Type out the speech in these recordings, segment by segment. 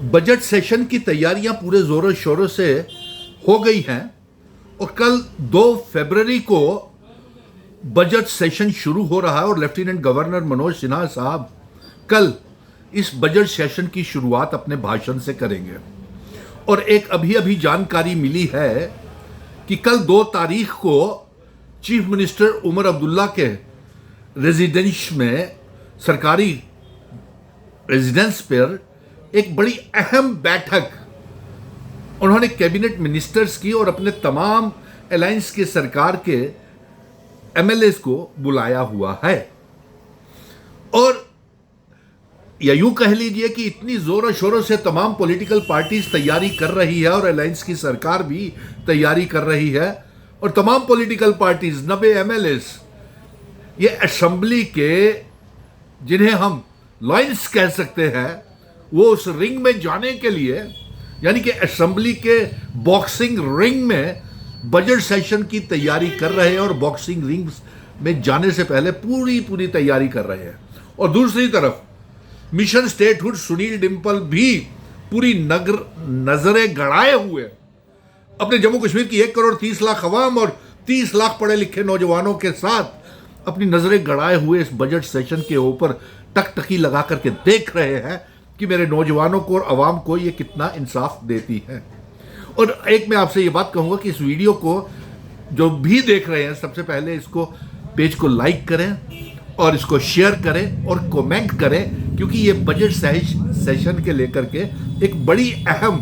Budget session की तैयारियां पूरे जोरों शोरों से हो गई हैं और कल 2 फरवरी को बजट सेशन शुरू हो रहा है और लेफ्टिनेंट गवर्नर मनोज सिन्हा साहब कल इस बजट सेशन की शुरुआत अपने भाषण से करेंगे। और एक अभी अभी जानकारी मिली है कि कल 2 तारीख को चीफ मिनिस्टर उमर अब्दुल्ला के रेजिडेंस में, सरकारी रेजिडेंस पर एक बड़ी अहम बैठक उन्होंने कैबिनेट मिनिस्टर्स की और अपने तमाम अलायंस के सरकार के एमएलएस को बुलाया हुआ है। और या यूं कह लीजिए कि इतनी जोरों शोरों से तमाम पॉलिटिकल पार्टीज तैयारी कर रही है और अलायंस की सरकार भी तैयारी कर रही है और तमाम पॉलिटिकल पार्टीज 90 एमएलएस ये असेंबली के, जिन्हें हम लॉयंस कह सकते हैं, वो उस रिंग में जाने के लिए, यानी कि असेंबली के बॉक्सिंग रिंग में बजट सेशन की तैयारी कर रहे हैं और बॉक्सिंग रिंग में जाने से पहले पूरी तैयारी कर रहे हैं। और दूसरी तरफ मिशन स्टेटहुड सुनील डिंपल भी पूरी नजरें गड़ाए हुए अपने जम्मू कश्मीर की 1 करोड़ 30 लाख अवाम और 30 लाख पढ़े लिखे नौजवानों के साथ अपनी नजरें गड़ाए हुए इस बजट सेशन के ऊपर टकटकी लगा करके देख रहे हैं कि मेरे नौजवानों को और अवाम को ये कितना इंसाफ देती है। और एक मैं आपसे ये बात कहूँगा कि इस वीडियो को जो भी देख रहे हैं, सबसे पहले इसको पेज को लाइक करें और इसको शेयर करें और कमेंट करें, क्योंकि ये बजट सेशन के लेकर के एक बड़ी अहम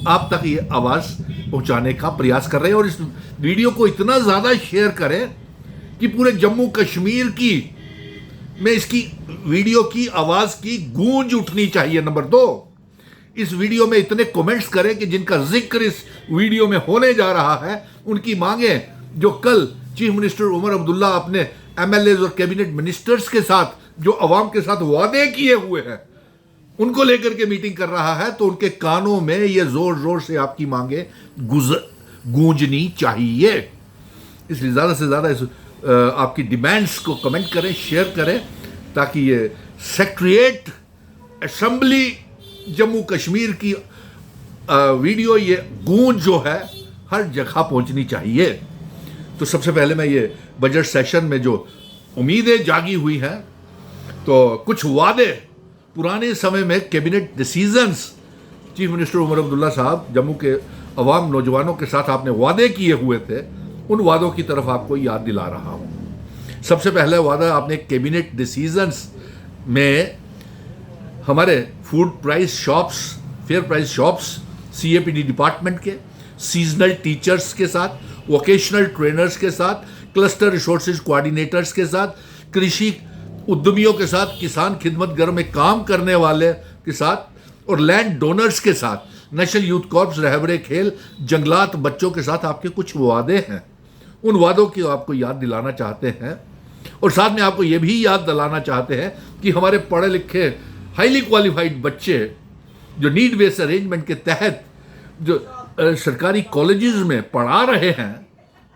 आप तक ये आवाज़ पहुंचाने का प्रयास कर रहे हैं। और इस वीडियो को इतना ज़्यादा शेयर करें कि पूरे जम्मू कश्मीर की में इसकी वीडियो की आवाज़ की गूंज उठनी चाहिए। नंबर 2, इस वीडियो में इतने कमेंट्स करें कि जिनका जिक्र इस वीडियो में होने जा रहा है, उनकी मांगे जो कल चीफ मिनिस्टर उमर अब्दुल्ला अपने एमएलए और कैबिनेट मिनिस्टर्स के साथ जो अवाम के साथ वादे किए हुए हैं, उनको लेकर के मीटिंग कर रहा है, तो उनके कानों में ये जोर जोर से आपकी मांगे गूंजनी चाहिए। इसलिए ज़्यादा से ज़्यादा इस आपकी डिमांड्स को कमेंट करें, शेयर करें, ताकि ये सेक्रेटरीट असेंबली जम्मू कश्मीर की वीडियो, ये गूंज जो है हर जगह पहुंचनी चाहिए। तो सबसे पहले मैं ये बजट सेशन में जो उम्मीदें जागी हुई हैं, तो कुछ वादे पुराने समय में cabinet decisions chief minister Omar Abdullah साहब जम्मू के अवाम नौजवानों के साथ आपने वादे किए हुए थे, उन वादों की तरफ आपको याद दिला रहा हूं। सबसे पहले वादा आपने कैबिनेट डिसीजंस में हमारे food price shops, fair price shops, CAPD department के, सीजनल टीचर्स के साथ, वोकेशनल ट्रेनर्स के साथ, क्लस्टर रिसोर्सेज कोऑर्डिनेटर्स के साथ, कृषि उद्यमियों के साथ, किसान खिदमत घर में काम करने वाले के साथ और लैंड डोनर्स के साथ, नेशनल यूथ कॉर्प्स, रहबरे खेल, जंगलात बच्चों के साथ आपके कुछ वादे हैं। उन वादों की आपको याद दिलाना चाहते हैं और साथ में आपको ये भी याद दिलाना चाहते हैं कि हमारे पढ़े लिखे हाईली क्वालिफाइड बच्चे जो नीड बेस्ड अरेंजमेंट के तहत जो सरकारी कॉलेजेस में पढ़ा रहे हैं,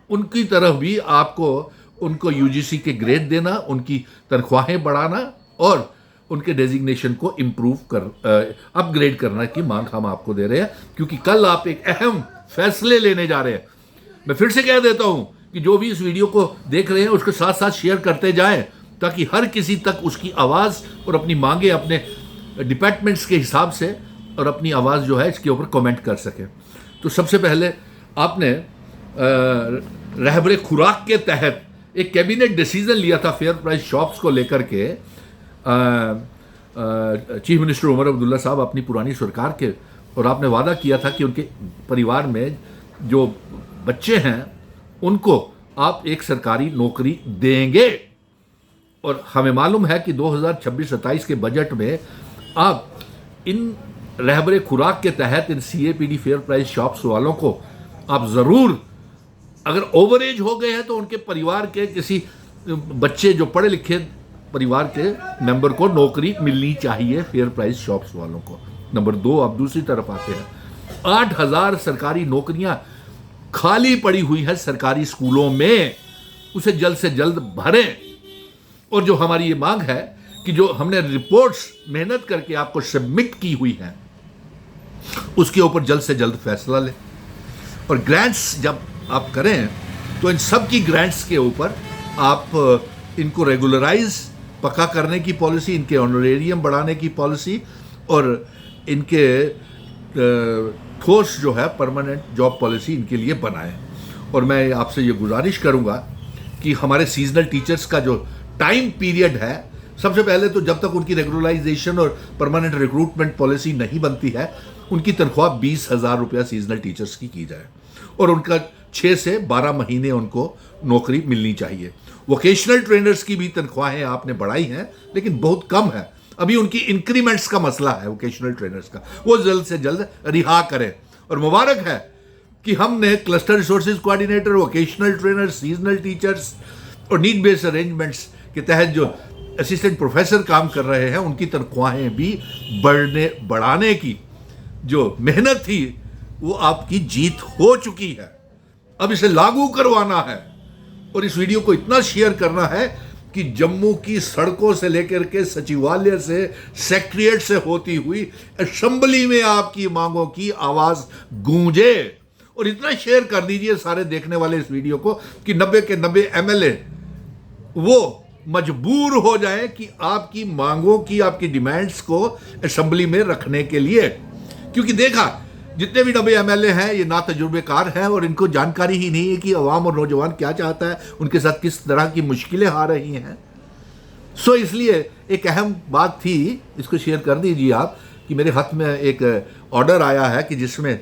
उनकी तरफ भी आपको उनको यूजीसी के ग्रेड देना, उनकी तनख्वाहें बढ़ाना और उनके डेजिग्नेशन को इम्प्रूव अपग्रेड करने की मांग हम आपको दे रहे हैं, क्योंकि कल आप एक अहम फैसले लेने जा रहे हैं। मैं फिर से कह देता हूं कि जो भी इस वीडियो को देख रहे हैं उसके साथ साथ शेयर करते जाएं, ताकि हर किसी तक उसकी आवाज़ और अपनी मांगे अपने डिपार्टमेंट्स के हिसाब से और अपनी आवाज़ जो है इसके ऊपर कमेंट कर सकें। तो सबसे पहले आपने रहबरे खुराक के तहत एक कैबिनेट डिसीजन लिया था फेयर प्राइस शॉप्स को लेकर के। चीफ मिनिस्टर उमर अब्दुल्ला साहब अपनी पुरानी सरकार के, और आपने वादा किया था कि उनके परिवार में जो बच्चे हैं उनको आप एक सरकारी नौकरी देंगे। और हमें मालूम है कि 2026-27 के बजट में आप इन रहबरे खुराक के तहत इन सीएपीडी फेयर प्राइस शॉप्स वालों को आप ज़रूर, अगर ओवरेज हो गए हैं तो उनके परिवार के किसी बच्चे जो पढ़े लिखे परिवार के मेंबर को नौकरी मिलनी चाहिए फेयर प्राइस शॉप्स वालों को। नंबर 2, आप दूसरी तरफ आते हैं, 8,000 सरकारी नौकरियां खाली पड़ी हुई है सरकारी स्कूलों में, उसे जल्द से जल्द भरें। और जो हमारी ये मांग है कि जो हमने रिपोर्ट्स मेहनत करके आपको सबमिट की हुई हैं, उसके ऊपर जल्द से जल्द फैसला लें। और ग्रांट्स जब आप करें तो इन सब की ग्रांट्स के ऊपर आप इनको रेगुलराइज पक्का करने की पॉलिसी, इनके ऑनरेरियम बढ़ाने की पॉलिसी और इनके ठोस जो है परमानेंट जॉब पॉलिसी इनके लिए बनाएं। और मैं आपसे ये गुजारिश करूंगा कि हमारे सीजनल टीचर्स का जो टाइम पीरियड है, सबसे पहले तो जब तक उनकी रेगुलराइजेशन और परमानेंट रिक्रूटमेंट पॉलिसी नहीं बनती है, उनकी तनख्वाह 20,000 रुपया सीजनल टीचर्स की जाए और उनका 6 से 12 महीने उनको नौकरी मिलनी चाहिए। वोकेशनल ट्रेनर्स की भी तनख्वाहें आपने बढ़ाई हैं लेकिन बहुत कम है, अभी उनकी इंक्रीमेंट्स का मसला है वोकेशनल ट्रेनर्स का, वो जल्द से जल्द रिहा करें। और मुबारक है कि हमने cluster resources coordinator, vocational trainer, seasonal teachers और नीड बेस्ड अरेंजमेंट्स के तहत जो असिस्टेंट प्रोफेसर काम कर रहे हैं उनकी तनख्वाहें भी बढ़ाने की जो मेहनत थी वो आपकी जीत हो चुकी है। अब इसे लागू करवाना है और इस वीडियो को इतना शेयर करना है कि जम्मू की सड़कों से लेकर के सचिवालय से, सेक्रेटरीट से होती हुई असेंबली में आपकी मांगों की आवाज गूंजे। और इतना शेयर कर दीजिए सारे देखने वाले इस वीडियो को कि 90 के 90 एमएलए वो मजबूर हो जाए कि आपकी मांगों की, आपकी डिमांड्स को असेंबली में रखने के लिए। क्योंकि देखा जितने भी 90 एमएलए हैं ये ना तजुर्बेकार हैं और इनको जानकारी ही नहीं है कि अवाम और नौजवान क्या चाहता है, उनके साथ किस तरह की मुश्किलें आ रही हैं। सो इसलिए एक अहम बात थी, इसको शेयर कर दीजिए आप, कि मेरे हाथ में एक ऑर्डर आया है कि जिसमें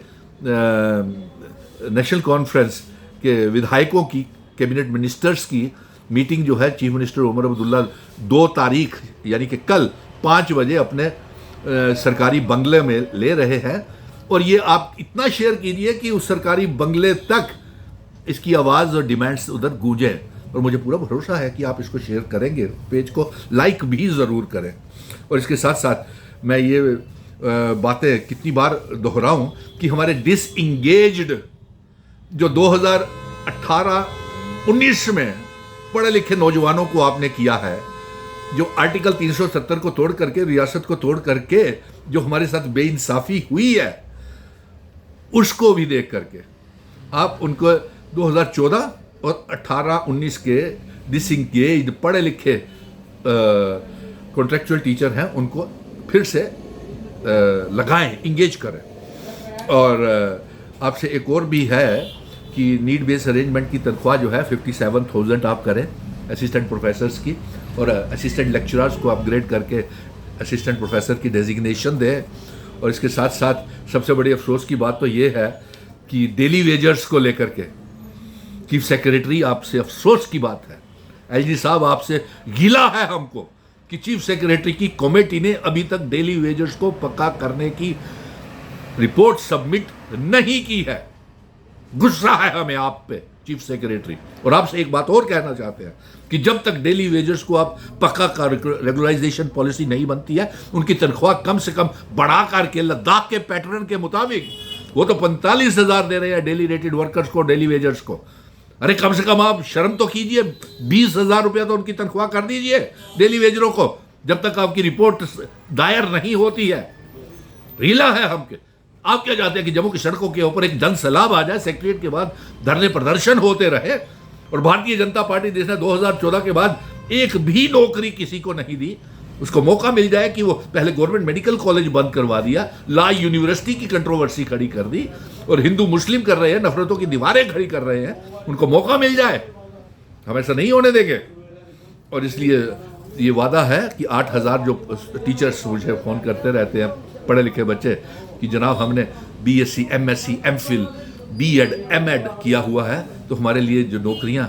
नेशनल कॉन्फ्रेंस के विधायकों की, कैबिनेट मिनिस्टर्स की मीटिंग जो है चीफ मिनिस्टर उमर अब्दुल्ला 2 तारीख यानी कि कल 5 बजे अपने सरकारी बंगले में ले रहे हैं। और ये आप इतना शेयर कीजिए कि उस सरकारी बंगले तक इसकी आवाज़ और डिमांड्स उधर गूंजे। और मुझे पूरा भरोसा है कि आप इसको शेयर करेंगे, पेज को लाइक भी ज़रूर करें। और इसके साथ साथ मैं ये बातें कितनी बार दोहराऊं कि हमारे डिसएंगेज्ड जो 2018-19 में पढ़े लिखे नौजवानों को आपने किया है, जो आर्टिकल 370 को तोड़ करके, रियासत को तोड़ करके जो हमारे साथ बेइंसाफी हुई है, उसको भी देख करके आप उनको 2014 और 18-19 के डिसएंगेज्ड पढ़े लिखे कॉन्ट्रेक्चुअल टीचर हैं उनको फिर से लगाएं, इंगेज करें। और आपसे एक और भी है कि नीड बेस्ड अरेंजमेंट की तनख्वाह जो है 57,000 आप करें असिस्टेंट प्रोफेसर्स की, और असिस्टेंट लेक्चरर्स को अपग्रेड करके असिस्टेंट प्रोफेसर की डेजिग्नेशन दें। और इसके साथ साथ सबसे बड़ी अफसोस की बात तो ये है कि डेली वेजर्स को लेकर के चीफ सेक्रेटरी, आपसे अफसोस की बात है, एलजी साहब आपसे गिला है हमको कि चीफ सेक्रेटरी की कमेटी ने अभी तक डेली वेजर्स को पक्का करने की रिपोर्ट सबमिट नहीं की है। गुस्सा है हमें आप पे चीफ सेक्रेटरी। और आपसे एक बात और कहना चाहते हैं कि जब तक डेली वेजर्स को आप पक्का रेगुलराइजेशन पॉलिसी नहीं बनती है, उनकी तनख्वाह कम से कम बढ़ा करके लद्दाख के पैटर्न के मुताबिक, वो तो 45,000 दे रहे हैं डेली रेटेड वर्कर्स को, डेली वेजर्स को, अरे कम से कम आप शर्म तो कीजिए, 20,000 रुपया तो उनकी तनख्वाह कर दीजिए डेली वेजरों को, जब तक आपकी रिपोर्ट दायर नहीं होती है। रीला है हमके। आप क्या चाहते हैं कि जम्मू की सड़कों के ऊपर एक जन सैलाब आ जाए, सेक्रेटरीट के बाद धरने प्रदर्शन होते रहे, और भारतीय जनता पार्टी जिसने 2014 के बाद एक भी नौकरी किसी को नहीं दी, उसको मौका मिल जाए कि वो पहले गवर्नमेंट मेडिकल कॉलेज बंद करवा दिया, ला यूनिवर्सिटी की कंट्रोवर्सी खड़ी कर दी, और हिंदू मुस्लिम कर रहे हैं, नफरतों की दीवारें खड़ी कर रहे हैं, उनको मौका मिल जाए, हम ऐसा नहीं होने देंगे। और इसलिए ये वादा है कि 8,000 जो टीचर्स मुझे फ़ोन करते रहते हैं, पढ़े लिखे बच्चे, कि जनाब हमने BSc, MSc, MPhil, BEd, MEd किया हुआ है, तो हमारे लिए जो नौकरियां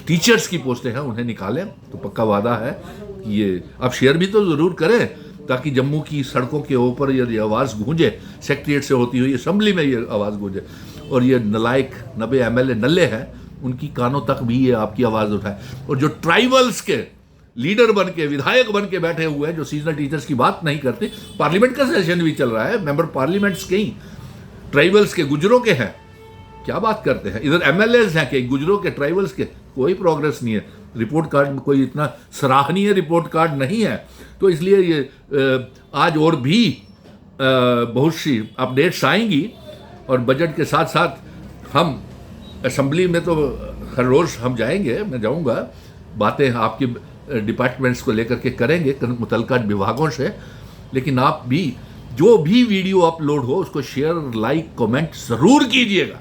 टीचर्स की पोस्टें हैं उन्हें निकालें। तो पक्का वादा है कि ये आप शेयर भी तो ज़रूर करें ताकि जम्मू की सड़कों के ऊपर ये आवाज़ गूंजे, सेक्रेटरीट से होती हुई असेंबली में ये आवाज़ गूंजे, और ये नलायक 90 एमएलए नल्ले हैं, उनकी कानों तक भी ये आपकी आवाज़ उठाए। और जो ट्राइबल्स के लीडर बन के, विधायक बन के बैठे हुए हैं, जो सीजनल टीचर्स की बात नहीं करते, पार्लियामेंट का सेशन भी चल रहा है, मेंबर पार्लियामेंट्स के ही ट्राइबल्स के, गुजरों के हैं, क्या बात करते हैं। इधर एमएलएज हैं कि गुजरों के, ट्राइबल्स के, कोई प्रोग्रेस नहीं है। रिपोर्ट कार्ड में कोई इतना सराहनीय रिपोर्ट कार्ड नहीं है। तो इसलिए ये आज और भी बहुत सी अपडेट्स आएंगी और बजट के साथ साथ हम असेंबली में तो हर रोज़ हम जाएंगे, मैं जाऊंगा, बातें आपकी डिपार्टमेंट्स को लेकर के करेंगे मुतल्लिका विभागों से। लेकिन आप भी जो भी वीडियो अपलोड हो उसको शेयर, लाइक, कमेंट ज़रूर कीजिएगा,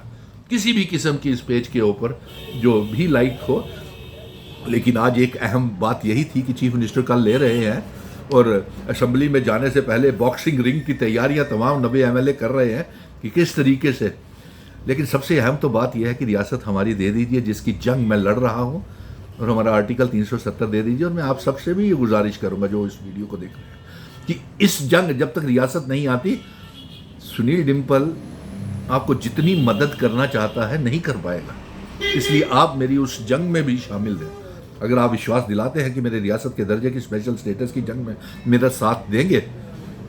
किसी भी किस्म की इस पेज के ऊपर जो भी लाइक हो। लेकिन आज एक अहम बात यही थी कि चीफ मिनिस्टर कल ले रहे हैं और असेंबली में जाने से पहले बॉक्सिंग रिंग की तैयारियां तमाम 90 MLA कर रहे हैं कि किस तरीके से। लेकिन सबसे अहम तो बात यह है कि रियासत हमारी दे दीजिए, जिसकी जंग मैं लड़ रहा हूं, और हमारा आर्टिकल 370 दे दीजिए। और मैं आप सबसे भी ये गुजारिश करूंगा जो इस वीडियो को देख रहे हैं कि इस जंग, जब तक रियासत नहीं आती, सुनील डिम्पल आपको जितनी मदद करना चाहता है नहीं कर पाएगा। इसलिए आप मेरी उस जंग में भी शामिल हैं। अगर आप विश्वास दिलाते हैं कि मेरे रियासत के दर्जे की स्पेशल स्टेटस की जंग में मेरा साथ देंगे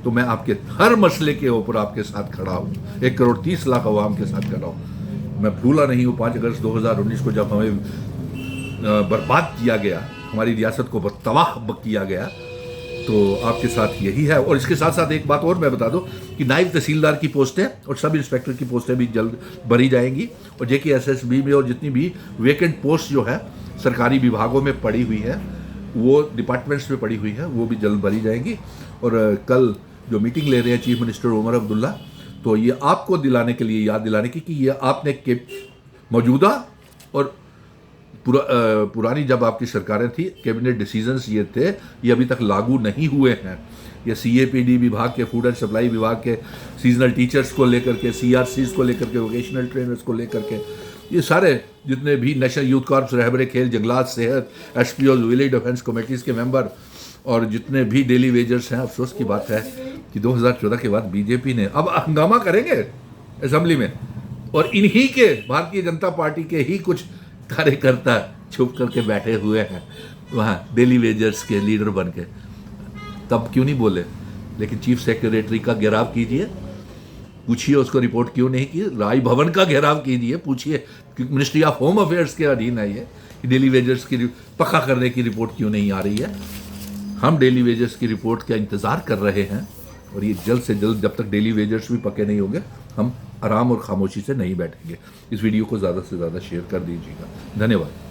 तो मैं आपके हर मसले के ऊपर आपके साथ खड़ा हूँ, 1 करोड़ 30 लाख अवाम के साथ खड़ा हूँ। मैं भूला नहीं हूँ 5 अगस्त 2019 को जब हमें बर्बाद किया गया, हमारी रियासत को तबाह किया गया, तो आपके साथ यही है। और इसके साथ साथ एक बात और मैं बता दूं कि नायब तहसीलदार की पोस्टें और सब इंस्पेक्टर की पोस्टें भी जल्द भरी जाएंगी, और JKSSB में और जितनी भी वेकेंट पोस्ट जो है सरकारी विभागों में पड़ी हुई है, वो डिपार्टमेंट्स में पड़ी हुई है, वो भी जल्द भरी जाएंगी। और कल जो मीटिंग ले रहे हैं चीफ मिनिस्टर उमर अब्दुल्ला, तो ये आपको दिलाने के लिए, याद दिलाने की कि ये आपने के मौजूदा और पुरानी जब आपकी सरकारें थी, कैबिनेट डिसीजंस ये थे, ये अभी तक लागू नहीं हुए हैं। ये CAPD विभाग के, फूड एंड सप्लाई विभाग के, सीजनल टीचर्स को लेकर के, CRCs को लेकर के, वोकेशनल ट्रेनर्स को लेकर के, ये सारे जितने भी नेशनल यूथ कॉर्प्स, रहबरे खेल, जंगलात, सेहत, SPOs, विलेज डिफेंस कमेटीज़ के मेंबर और जितने भी डेली वेजर्स हैं। अफसोस की बात है कि 2014 के बाद BJP ने अब हंगामा करेंगे असेंबली में, और इन्हीं के भारतीय जनता पार्टी के ही कुछ कार्यकर्ता छुप करके बैठे हुए हैं वहाँ डेली वेजर्स के लीडर बन के। तब क्यों नहीं बोले? लेकिन चीफ सेक्रेटरी का घेराव कीजिए, पूछिए उसको रिपोर्ट क्यों नहीं की। राय भवन का घेराव कीजिए, पूछिए मिनिस्ट्री ऑफ होम अफेयर्स के अधीन है ये, कि डेली वेजर्स की पक्का करने की रिपोर्ट क्यों नहीं आ रही है। हम डेली वेजर्स की रिपोर्ट का इंतज़ार कर रहे हैं, और ये जल्द से जल्द, जब तक डेली वेजर्स भी पक्के नहीं होंगे, हम आराम और खामोशी से नहीं बैठेंगे। इस वीडियो को ज़्यादा से ज़्यादा शेयर कर दीजिएगा। धन्यवाद।